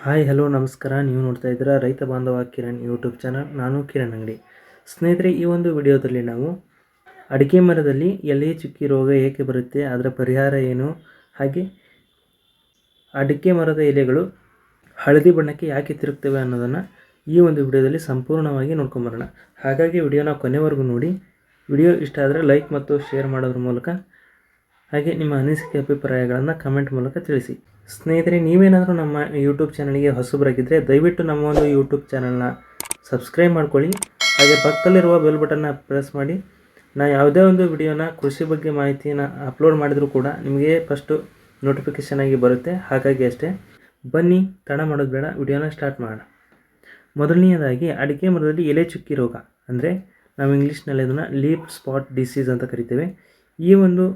Hi hello ನಮಸ್ಕಾರ. ನೀವು ನೋಡ್ತಾ ಇದ್ದೀರಾ ರೈತ ಬಾಂಧವ ಕಿರಣ್ ಯೂಟ್ಯೂಬ್ ಚಾನಲ್. ನಾನು ಕಿರಣ್ ಅಂಗಡಿ. ಸ್ನೇಹಿತರೆ, ಈ ಒಂದು ವಿಡಿಯೋದಲ್ಲಿ ನಾವು ಅಡಿಕೆ ಮರದಲ್ಲಿ ಎಲೆ ಚುಕ್ಕಿ ರೋಗ ಏಕೆ ಬರುತ್ತೆ, ಅದರ ಪರಿಹಾರ ಏನು, ಹಾಗೆ ಅಡಿಕೆ ಮರದ ಎಲೆಗಳು ಹಳದಿ ಬಣ್ಣಕ್ಕೆ ಯಾಕೆ ತಿರುಗ್ತವೆ ಅನ್ನೋದನ್ನು ಈ ಒಂದು ವಿಡಿಯೋದಲ್ಲಿ ಸಂಪೂರ್ಣವಾಗಿ ನೋಡ್ಕೊಂಬರೋಣ. ಹಾಗಾಗಿ ವಿಡಿಯೋನ ಕೊನೆವರೆಗೂ ನೋಡಿ. ವಿಡಿಯೋ ಇಷ್ಟ ಆದರೆ ಲೈಕ್ ಮತ್ತು ಶೇರ್ ಮಾಡೋದ್ರ ಮೂಲಕ ಹಾಗೆ ನಿಮ್ಮ ಅನಿಸಿಕೆ ಅಭಿಪ್ರಾಯಗಳನ್ನು ಕಮೆಂಟ್ ಮೂಲಕ ತಿಳಿಸಿ. ಸ್ನೇಹಿತರೆ, ನೀವೇನಾದರೂ ನಮ್ಮ ಯೂಟ್ಯೂಬ್ ಚಾನಲ್ಗೆ ಹೊಸಬರಾಗಿದ್ದರೆ ದಯವಿಟ್ಟು ನಮ್ಮ ಒಂದು ಯೂಟ್ಯೂಬ್ ಚಾನಲ್ನ ಸಬ್ಸ್ಕ್ರೈಬ್ ಮಾಡ್ಕೊಳ್ಳಿ. ಹಾಗೆ ಪಕ್ಕದಲ್ಲಿರುವ ಬೆಲ್ ಬಟನ್ನ ಪ್ರೆಸ್ ಮಾಡಿ. ನಾನು ಯಾವುದೇ ಒಂದು ವಿಡಿಯೋನ ಕೃಷಿ ಬಗ್ಗೆ ಮಾಹಿತಿನ ಅಪ್ಲೋಡ್ ಮಾಡಿದರೂ ಕೂಡ ನಿಮಗೆ ಫಸ್ಟು ನೋಟಿಫಿಕೇಷನ್ ಆಗಿ ಬರುತ್ತೆ. ಹಾಗಾಗಿ ಅಷ್ಟೇ. ಬನ್ನಿ, ತಡ ಮಾಡೋದು ಬೇಡ, ವಿಡಿಯೋನ ಸ್ಟಾರ್ಟ್ ಮಾಡೋಣ. ಮೊದಲನೆಯದಾಗಿ ಅಡಿಕೆ ಮರದಲ್ಲಿ ಎಲೆ ಚುಕ್ಕಿ ರೋಗ, ಅಂದರೆ ನಾವು ಇಂಗ್ಲೀಷ್ನಲ್ಲಿ ಅದನ್ನು ಲೀಫ್ ಸ್ಪಾಟ್ ಡಿಸೀಸ್ ಅಂತ ಕರಿತೇವೆ. ಈ ಒಂದು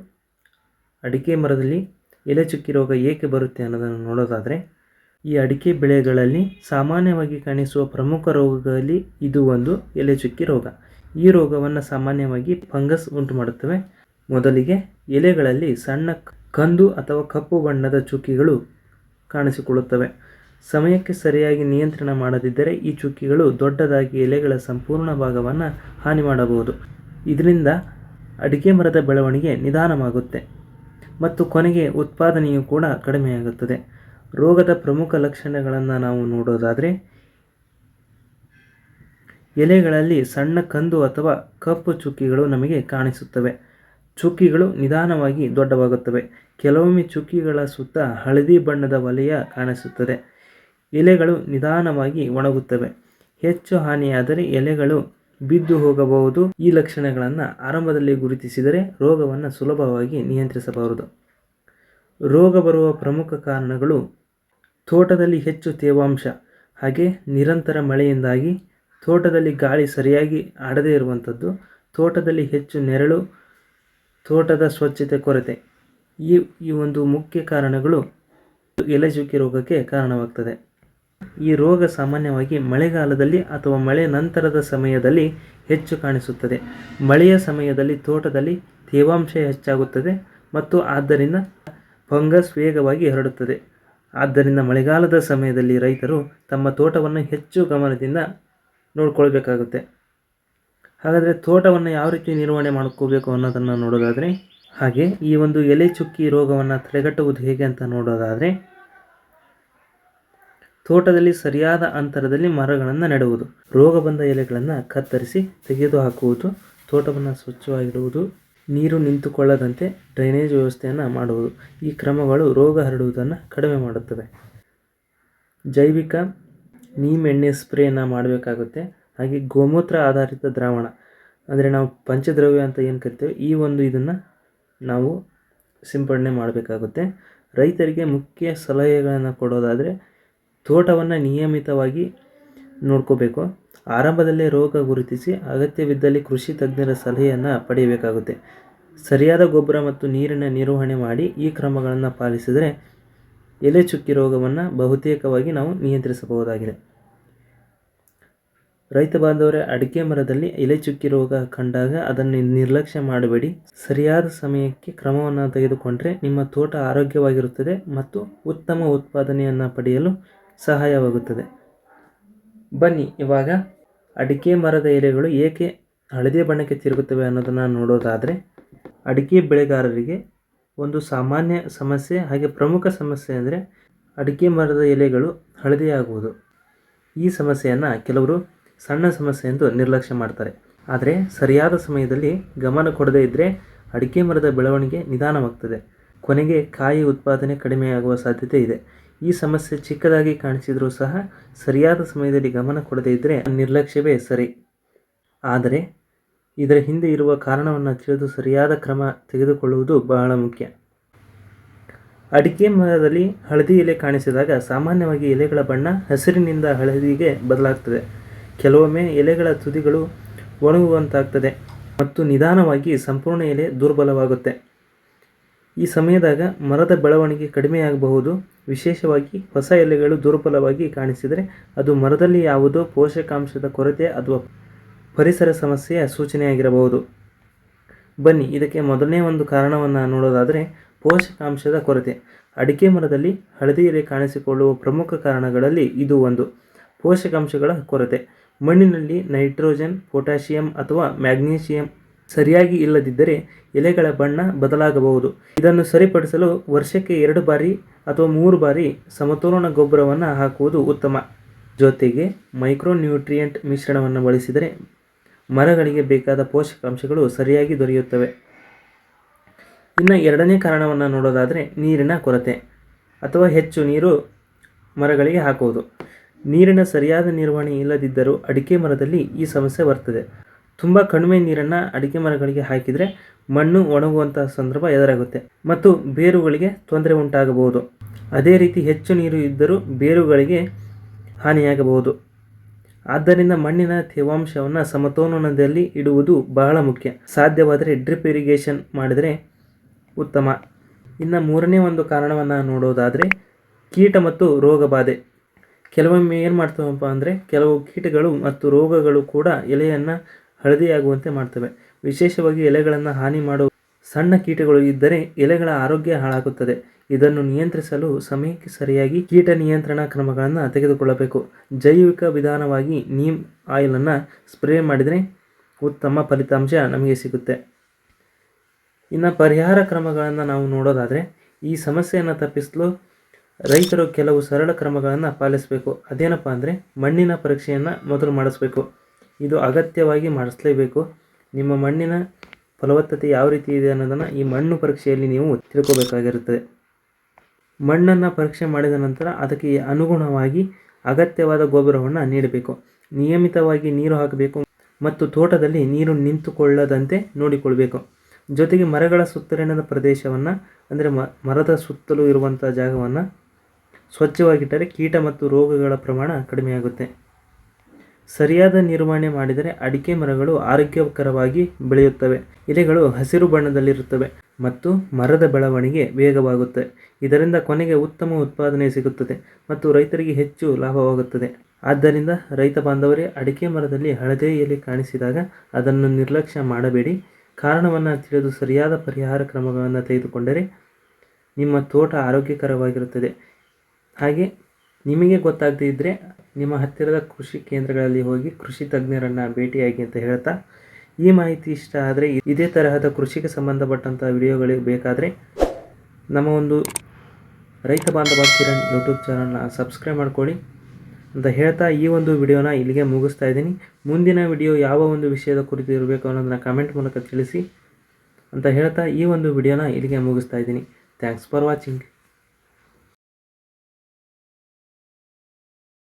ಅಡಿಕೆ ಮರದಲ್ಲಿ ಎಲೆ ಚುಕ್ಕಿ ರೋಗ ಏಕೆ ಬರುತ್ತೆ ಅನ್ನೋದನ್ನು ನೋಡೋದಾದರೆ, ಈ ಅಡಿಕೆ ಬೆಳೆಗಳಲ್ಲಿ ಸಾಮಾನ್ಯವಾಗಿ ಕಾಣಿಸುವ ಪ್ರಮುಖ ರೋಗಗಳಲ್ಲಿ ಇದು ಒಂದು ಎಲೆ ಚುಕ್ಕಿ ರೋಗ. ಈ ರೋಗವನ್ನು ಸಾಮಾನ್ಯವಾಗಿ ಫಂಗಸ್ ಉಂಟು ಮಾಡುತ್ತವೆ. ಮೊದಲಿಗೆ ಎಲೆಗಳಲ್ಲಿ ಸಣ್ಣ ಕಂದು ಅಥವಾ ಕಪ್ಪು ಬಣ್ಣದ ಚುಕ್ಕಿಗಳು ಕಾಣಿಸಿಕೊಳ್ಳುತ್ತವೆ. ಸಮಯಕ್ಕೆ ಸರಿಯಾಗಿ ನಿಯಂತ್ರಣ ಮಾಡದಿದ್ದರೆ ಈ ಚುಕ್ಕಿಗಳು ದೊಡ್ಡದಾಗಿ ಎಲೆಗಳ ಸಂಪೂರ್ಣ ಭಾಗವನ್ನು ಹಾನಿ ಮಾಡಬಹುದು. ಇದರಿಂದ ಅಡಿಕೆ ಮರದ ಬೆಳವಣಿಗೆ ನಿಧಾನವಾಗುತ್ತೆ ಮತ್ತು ಕೊನೆಗೆ ಉತ್ಪಾದನೆಯು ಕೂಡ ಕಡಿಮೆಯಾಗುತ್ತದೆ. ರೋಗದ ಪ್ರಮುಖ ಲಕ್ಷಣಗಳನ್ನು ನಾವು ನೋಡೋದಾದರೆ, ಎಲೆಗಳಲ್ಲಿ ಸಣ್ಣ ಕಂದು ಅಥವಾ ಕಪ್ಪು ಚುಕ್ಕಿಗಳು ನಮಗೆ ಕಾಣಿಸುತ್ತವೆ. ಚುಕ್ಕಿಗಳು ನಿಧಾನವಾಗಿ ದೊಡ್ಡವಾಗುತ್ತವೆ. ಕೆಲವೊಮ್ಮೆ ಚುಕ್ಕಿಗಳ ಸುತ್ತ ಹಳದಿ ಬಣ್ಣದ ವಲಯ ಕಾಣಿಸುತ್ತದೆ. ಎಲೆಗಳು ನಿಧಾನವಾಗಿ ಒಣಗುತ್ತವೆ. ಹೆಚ್ಚು ಹಾನಿಯಾದರೆ ಎಲೆಗಳು ಬಿದ್ದು ಹೋಗಬಹುದು. ಈ ಲಕ್ಷಣಗಳನ್ನು ಆರಂಭದಲ್ಲಿ ಗುರುತಿಸಿದರೆ ರೋಗವನ್ನು ಸುಲಭವಾಗಿ ನಿಯಂತ್ರಿಸಬಹುದು. ರೋಗ ಬರುವ ಪ್ರಮುಖ ಕಾರಣಗಳು ತೋಟದಲ್ಲಿ ಹೆಚ್ಚು ತೇವಾಂಶ, ಹಾಗೆ ನಿರಂತರ ಮಳೆಯಿಂದಾಗಿ ತೋಟದಲ್ಲಿ ಗಾಳಿ ಸರಿಯಾಗಿ ಆಡದೇ ಇರುವಂಥದ್ದು, ತೋಟದಲ್ಲಿ ಹೆಚ್ಚು ನೆರಳು, ತೋಟದ ಸ್ವಚ್ಛತೆ ಕೊರತೆ. ಈ ಒಂದು ಮುಖ್ಯ ಕಾರಣಗಳು ಎಲೆ ಚುಕ್ಕಿ ರೋಗಕ್ಕೆ ಕಾರಣವಾಗ್ತದೆ. ಈ ರೋಗ ಸಾಮಾನ್ಯವಾಗಿ ಮಳೆಗಾಲದಲ್ಲಿ ಅಥವಾ ಮಳೆ ನಂತರದ ಸಮಯದಲ್ಲಿ ಹೆಚ್ಚು ಕಾಣಿಸುತ್ತದೆ. ಮಳೆಯ ಸಮಯದಲ್ಲಿ ತೋಟದಲ್ಲಿ ತೇವಾಂಶ ಹೆಚ್ಚಾಗುತ್ತದೆ ಮತ್ತು ಆದ್ದರಿಂದ ಫಂಗಸ್ ವೇಗವಾಗಿ ಹರಡುತ್ತದೆ. ಆದ್ದರಿಂದ ಮಳೆಗಾಲದ ಸಮಯದಲ್ಲಿ ರೈತರು ತಮ್ಮ ತೋಟವನ್ನು ಹೆಚ್ಚು ಗಮನದಿಂದ ನೋಡ್ಕೊಳ್ಬೇಕಾಗುತ್ತೆ. ಹಾಗಾದರೆ ತೋಟವನ್ನು ಯಾವ ರೀತಿ ನಿರ್ವಹಣೆ ಮಾಡ್ಕೋಬೇಕು ಅನ್ನೋದನ್ನು ನೋಡೋದಾದರೆ, ಹಾಗೆ ಈ ಒಂದು ಎಲೆ ಚುಕ್ಕಿ ರೋಗವನ್ನು ತಡೆಗಟ್ಟುವುದು ಹೇಗೆ ಅಂತ ನೋಡೋದಾದರೆ, ತೋಟದಲ್ಲಿ ಸರಿಯಾದ ಅಂತರದಲ್ಲಿ ಮರಗಳನ್ನು ನೆಡುವುದು, ರೋಗ ಬಂದ ಎಲೆಗಳನ್ನು ಕತ್ತರಿಸಿ ತೆಗೆದುಹಾಕುವುದು, ತೋಟವನ್ನು ಸ್ವಚ್ಛವಾಗಿಡುವುದು, ನೀರು ನಿಂತುಕೊಳ್ಳದಂತೆ ಡ್ರೈನೇಜ್ ವ್ಯವಸ್ಥೆಯನ್ನು ಮಾಡುವುದು. ಈ ಕ್ರಮಗಳು ರೋಗ ಹರಡುವುದನ್ನು ಕಡಿಮೆ ಮಾಡುತ್ತವೆ. ಜೈವಿಕ ನೀಮ್ ಎಣ್ಣೆ ಸ್ಪ್ರೇಯನ್ನು ಮಾಡಬೇಕಾಗುತ್ತೆ. ಹಾಗೆ ಗೋಮೂತ್ರ ಆಧಾರಿತ ದ್ರಾವಣ, ಅಂದರೆ ನಾವು ಪಂಚದ್ರವ್ಯ ಅಂತ ಏನು ಕರಿತೇವೆ, ಈ ಒಂದು ಇದನ್ನು ನಾವು ಸಿಂಪಡಣೆ ಮಾಡಬೇಕಾಗುತ್ತೆ. ರೈತರಿಗೆ ಮುಖ್ಯ ಸಲಹೆಗಳನ್ನು ಕೊಡೋದಾದರೆ, ತೋಟವನ್ನು ನಿಯಮಿತವಾಗಿ ನೋಡ್ಕೋಬೇಕು. ಆರಂಭದಲ್ಲೇ ರೋಗ ಗುರುತಿಸಿ ಅಗತ್ಯವಿದ್ದಲ್ಲಿ ಕೃಷಿ ತಜ್ಞರ ಸಲಹೆಯನ್ನು ಪಡೆಯಬೇಕಾಗುತ್ತೆ. ಸರಿಯಾದ ಗೊಬ್ಬರ ಮತ್ತು ನೀರಿನ ನಿರ್ವಹಣೆ ಮಾಡಿ ಈ ಕ್ರಮಗಳನ್ನು ಪಾಲಿಸಿದರೆ ಎಲೆ ಚುಕ್ಕಿ ರೋಗವನ್ನು ಬಹುತೇಕವಾಗಿ ನಾವು ನಿಯಂತ್ರಿಸಬಹುದಾಗಿದೆ. ರೈತ ಬಾಂಧವರೇ, ಅಡಿಕೆ ಮರದಲ್ಲಿ ಎಲೆ ಚುಕ್ಕಿ ರೋಗ ಕಂಡಾಗ ಅದನ್ನು ನಿರ್ಲಕ್ಷ್ಯ ಮಾಡಬೇಡಿ. ಸರಿಯಾದ ಸಮಯಕ್ಕೆ ಕ್ರಮವನ್ನು ತೆಗೆದುಕೊಂಡರೆ ನಿಮ್ಮ ತೋಟ ಆರೋಗ್ಯವಾಗಿರುತ್ತದೆ ಮತ್ತು ಉತ್ತಮ ಉತ್ಪಾದನೆಯನ್ನು ಪಡೆಯಲು ಸಹಾಯವಾಗುತ್ತದೆ. ಬನ್ನಿ, ಇವಾಗ ಅಡಿಕೆ ಮರದ ಎಲೆಗಳು ಏಕೆ ಹಳದಿ ಬಣ್ಣಕ್ಕೆ ತಿರುಗುತ್ತವೆ ಅನ್ನೋದನ್ನು ನೋಡೋದಾದರೆ, ಅಡಿಕೆ ಬೆಳೆಗಾರರಿಗೆ ಒಂದು ಸಾಮಾನ್ಯ ಸಮಸ್ಯೆ ಹಾಗೆ ಪ್ರಮುಖ ಸಮಸ್ಯೆ ಅಂದರೆ ಅಡಿಕೆ ಮರದ ಎಲೆಗಳು ಹಳದಿಯಾಗುವುದು. ಈ ಸಮಸ್ಯೆಯನ್ನು ಕೆಲವರು ಸಣ್ಣ ಸಮಸ್ಯೆ ಎಂದು ನಿರ್ಲಕ್ಷ್ಯ ಮಾಡ್ತಾರೆ. ಆದರೆ ಸರಿಯಾದ ಸಮಯದಲ್ಲಿ ಗಮನ ಕೊಡದೇ ಇದ್ದರೆ ಅಡಿಕೆ ಮರದ ಬೆಳವಣಿಗೆ ನಿಧಾನವಾಗ್ತದೆ. ಕೊನೆಗೆ ಕಾಯಿ ಉತ್ಪಾದನೆ ಕಡಿಮೆಯಾಗುವ ಸಾಧ್ಯತೆ ಇದೆ. ಈ ಸಮಸ್ಯೆ ಚಿಕ್ಕದಾಗಿ ಕಾಣಿಸಿದರೂ ಸಹ ಸರಿಯಾದ ಸಮಯದಲ್ಲಿ ಗಮನ ಕೊಡದೇ ಇದ್ದರೆ ನಿರ್ಲಕ್ಷ್ಯವೇ ಸರಿ. ಆದರೆ ಇದರ ಹಿಂದೆ ಇರುವ ಕಾರಣವನ್ನು ತಿಳಿದು ಸರಿಯಾದ ಕ್ರಮ ತೆಗೆದುಕೊಳ್ಳುವುದು ಬಹಳ ಮುಖ್ಯ. ಅಡಿಕೆ ಮರದಲ್ಲಿ ಹಳದಿ ಎಲೆ ಕಾಣಿಸಿದಾಗ ಸಾಮಾನ್ಯವಾಗಿ ಎಲೆಗಳ ಬಣ್ಣ ಹಸಿರಿನಿಂದ ಹಳದಿಗೆ ಬದಲಾಗ್ತದೆ. ಕೆಲವೊಮ್ಮೆ ಎಲೆಗಳ ತುದಿಗಳು ಒಣಗುವಂತಾಗ್ತದೆ ಮತ್ತು ನಿಧಾನವಾಗಿ ಸಂಪೂರ್ಣ ಎಲೆ ದುರ್ಬಲವಾಗುತ್ತೆ. ಈ ಸಮಯದಾಗ ಮರದ ಬೆಳವಣಿಗೆ ಕಡಿಮೆಯಾಗಬಹುದು. ವಿಶೇಷವಾಗಿ ಹೊಸ ಎಲೆಗಳು ದುರ್ಬಲವಾಗಿ ಕಾಣಿಸಿದರೆ ಅದು ಮರದಲ್ಲಿ ಯಾವುದೋ ಪೋಷಕಾಂಶದ ಕೊರತೆ ಅಥವಾ ಪರಿಸರ ಸಮಸ್ಯೆಯ ಸೂಚನೆಯಾಗಿರಬಹುದು. ಬನ್ನಿ, ಇದಕ್ಕೆ ಮೊದಲನೇ ಒಂದು ಕಾರಣವನ್ನು ನೋಡೋದಾದರೆ ಪೋಷಕಾಂಶದ ಕೊರತೆ. ಅಡಿಕೆ ಮರದಲ್ಲಿ ಹಳದಿ ಎಲೆ ಕಾಣಿಸಿಕೊಳ್ಳುವ ಪ್ರಮುಖ ಕಾರಣಗಳಲ್ಲಿ ಇದು ಒಂದು. ಪೋಷಕಾಂಶಗಳ ಕೊರತೆ. ಮಣ್ಣಿನಲ್ಲಿ ನೈಟ್ರೋಜನ್, ಪೊಟ್ಯಾಷಿಯಂ ಅಥವಾ ಮ್ಯಾಗ್ನೀಷಿಯಂ ಸರಿಯಾಗಿ ಇಲ್ಲದಿದ್ದರೆ ಎಲೆಗಳ ಬಣ್ಣ ಬದಲಾಗಬಹುದು. ಇದನ್ನು ಸರಿಪಡಿಸಲು ವರ್ಷಕ್ಕೆ 2 ಬಾರಿ ಅಥವಾ 3 ಬಾರಿ ಸಮತೋಲನ ಗೊಬ್ಬರವನ್ನು ಹಾಕುವುದು ಉತ್ತಮ. ಜೊತೆಗೆ ಮೈಕ್ರೋನ್ಯೂಟ್ರಿಯೆಂಟ್ ಮಿಶ್ರಣವನ್ನು ಬಳಸಿದರೆ ಮರಗಳಿಗೆ ಬೇಕಾದ ಪೋಷಕಾಂಶಗಳು ಸರಿಯಾಗಿ ದೊರೆಯುತ್ತವೆ. ಇನ್ನು ಎರಡನೇ ಕಾರಣವನ್ನು ನೋಡೋದಾದರೆ ನೀರಿನ ಕೊರತೆ ಅಥವಾ ಹೆಚ್ಚು ನೀರು ಮರಗಳಿಗೆ ಹಾಕುವುದು. ನೀರಿನ ಸರಿಯಾದ ನಿರ್ವಹಣೆ ಇಲ್ಲದಿದ್ದರೂ ಅಡಿಕೆ ಮರದಲ್ಲಿ ಈ ಸಮಸ್ಯೆ ಬರ್ತದೆ. ತುಂಬ ಕಡಿಮೆ ನೀರನ್ನು ಅಡಿಕೆ ಮರಗಳಿಗೆ ಹಾಕಿದರೆ ಮಣ್ಣು ಒಣಗುವಂತಹ ಸಂದರ್ಭ ಎದುರಾಗುತ್ತೆ ಮತ್ತು ಬೇರುಗಳಿಗೆ ತೊಂದರೆ ಉಂಟಾಗಬಹುದು. ಅದೇ ರೀತಿ ಹೆಚ್ಚು ನೀರು ಇದ್ದರೂ ಬೇರುಗಳಿಗೆ ಹಾನಿಯಾಗಬಹುದು. ಆದ್ದರಿಂದ ಮಣ್ಣಿನ ತೇವಾಂಶವನ್ನು ಸಮತೋಲನದಲ್ಲಿ ಇಡುವುದು ಬಹಳ ಮುಖ್ಯ. ಸಾಧ್ಯವಾದರೆ ಡ್ರಿಪ್ ಇರಿಗೇಷನ್ ಮಾಡಿದರೆ ಉತ್ತಮ. ಇನ್ನು ಮೂರನೇ ಒಂದು ಕಾರಣವನ್ನು ನೋಡೋದಾದರೆ ಕೀಟ ಮತ್ತು ರೋಗ ಬಾಧೆ. ಕೆಲವೊಮ್ಮೆ ಏನು ಮಾಡ್ತವಪ್ಪ ಅಂದರೆ ಕೆಲವು ಕೀಟಗಳು ಮತ್ತು ರೋಗಗಳು ಕೂಡ ಎಲೆಯನ್ನು ಹಳದಿಯಾಗುವಂತೆ ಮಾಡ್ತವೆ. ವಿಶೇಷವಾಗಿ ಎಲೆಗಳನ್ನು ಹಾನಿ ಮಾಡುವ ಸಣ್ಣ ಕೀಟಗಳು ಇದ್ದರೆ ಎಲೆಗಳ ಆರೋಗ್ಯ ಹಾಳಾಗುತ್ತದೆ. ಇದನ್ನು ನಿಯಂತ್ರಿಸಲು ಸಮಯಕ್ಕೆ ಸರಿಯಾಗಿ ಕೀಟ ನಿಯಂತ್ರಣ ಕ್ರಮಗಳನ್ನು ತೆಗೆದುಕೊಳ್ಳಬೇಕು. ಜೈವಿಕ ವಿಧಾನವಾಗಿ ನೀಮ್ ಆಯಿಲನ್ನು ಸ್ಪ್ರೇ ಮಾಡಿದರೆ ಉತ್ತಮ ಫಲಿತಾಂಶ ನಮಗೆ ಸಿಗುತ್ತೆ. ಇನ್ನು ಪರಿಹಾರ ಕ್ರಮಗಳನ್ನು ನಾವು ನೋಡೋದಾದರೆ ಈ ಸಮಸ್ಯೆಯನ್ನು ತಪ್ಪಿಸಲು ರೈತರು ಕೆಲವು ಸರಳ ಕ್ರಮಗಳನ್ನು ಪಾಲಿಸಬೇಕು. ಅದೇನಪ್ಪ ಅಂದರೆ ಮಣ್ಣಿನ ಪರೀಕ್ಷೆಯನ್ನು ಮೊದಲು ಮಾಡಿಸ್ಬೇಕು. ಇದು ಅಗತ್ಯವಾಗಿ ಮಾಡಿಸಲೇಬೇಕು. ನಿಮ್ಮ ಮಣ್ಣಿನ ಫಲವತ್ತತೆ ಯಾವ ರೀತಿ ಇದೆ ಅನ್ನೋದನ್ನು ಈ ಮಣ್ಣು ಪರೀಕ್ಷೆಯಲ್ಲಿ ನೀವು ತಿಳ್ಕೋಬೇಕಾಗಿರುತ್ತದೆ. ಮಣ್ಣನ್ನು ಪರೀಕ್ಷೆ ಮಾಡಿದ ನಂತರ ಅದಕ್ಕೆ ಅನುಗುಣವಾಗಿ ಅಗತ್ಯವಾದ ಗೊಬ್ಬರವನ್ನು ನೀಡಬೇಕು. ನಿಯಮಿತವಾಗಿ ನೀರು ಹಾಕಬೇಕು ಮತ್ತು ತೋಟದಲ್ಲಿ ನೀರು ನಿಂತುಕೊಳ್ಳದಂತೆ ನೋಡಿಕೊಳ್ಬೇಕು. ಜೊತೆಗೆ ಮರಗಳ ಸುತ್ತಲಿನ ಪ್ರದೇಶವನ್ನು ಅಂದರೆ ಮರದ ಸುತ್ತಲೂ ಇರುವಂಥ ಜಾಗವನ್ನು ಸ್ವಚ್ಛವಾಗಿಟ್ಟರೆ ಕೀಟ ಮತ್ತು ರೋಗಗಳ ಪ್ರಮಾಣ ಕಡಿಮೆಯಾಗುತ್ತೆ. ಸರಿಯಾದ ನಿರ್ವಹಣೆ ಮಾಡಿದರೆ ಅಡಿಕೆ ಮರಗಳು ಆರೋಗ್ಯಕರವಾಗಿ ಬೆಳೆಯುತ್ತವೆ. ಎಲೆಗಳು ಹಸಿರು ಬಣ್ಣದಲ್ಲಿರುತ್ತವೆ ಮತ್ತು ಮರದ ಬೆಳವಣಿಗೆ ವೇಗವಾಗುತ್ತೆ. ಇದರಿಂದ ಕೊನೆಗೆ ಉತ್ತಮ ಉತ್ಪಾದನೆ ಸಿಗುತ್ತದೆ ಮತ್ತು ರೈತರಿಗೆ ಹೆಚ್ಚು ಲಾಭವಾಗುತ್ತದೆ. ಆದ್ದರಿಂದ ರೈತ ಬಾಂಧವರೇ, ಅಡಿಕೆ ಮರದಲ್ಲಿ ಹಳದಿ ಎಲೆ ಕಾಣಿಸಿದಾಗ ಅದನ್ನು ನಿರ್ಲಕ್ಷ್ಯ ಮಾಡಬೇಡಿ. ಕಾರಣವನ್ನು ತಿಳಿದು ಸರಿಯಾದ ಪರಿಹಾರ ಕ್ರಮಗಳನ್ನು ತೆಗೆದುಕೊಂಡರೆ ನಿಮ್ಮ ತೋಟ ಆರೋಗ್ಯಕರವಾಗಿರುತ್ತದೆ. ಹಾಗೆ ನಿಮಗೆ ಗೊತ್ತಾಗದೇ ಇದ್ದರೆ ನಿಮ್ಮ ಹತ್ತಿರದ ಕೃಷಿ ಕೇಂದ್ರಗಳಲ್ಲಿ ಹೋಗಿ ಕೃಷಿ ತಜ್ಞರನ್ನು ಭೇಟಿಯಾಗಿ ಅಂತ ಹೇಳ್ತಾ, ಈ ಮಾಹಿತಿ ಇಷ್ಟ ಆದರೆ ಇದೇ ತರಹದ ಕೃಷಿಗೆ ಸಂಬಂಧಪಟ್ಟಂಥ ವಿಡಿಯೋಗಳು ಬೇಕಾದರೆ ನಮ್ಮ ಒಂದು ರೈತ ಬಾಂಧವ ಕಿರಣ್ ಯೂಟ್ಯೂಬ್ ಚಾನಲ್ನ ಸಬ್ಸ್ಕ್ರೈಬ್ ಮಾಡ್ಕೊಳ್ಳಿ ಅಂತ ಹೇಳ್ತಾ ಈ ಒಂದು ವಿಡಿಯೋನ ಇಲ್ಲಿಗೆ ಮುಗಿಸ್ತಾ ಇದ್ದೀನಿ. ಮುಂದಿನ ವಿಡಿಯೋ ಯಾವ ಒಂದು ವಿಷಯದ ಕುರಿತು ಇರಬೇಕು ಅನ್ನೋದನ್ನ ಕಮೆಂಟ್ ಮೂಲಕ ತಿಳಿಸಿ ಅಂತ ಹೇಳ್ತಾ ಈ ಒಂದು ವಿಡಿಯೋನ ಇಲ್ಲಿಗೆ ಮುಗಿಸ್ತಾ ಇದ್ದೀನಿ. Thanks for watching.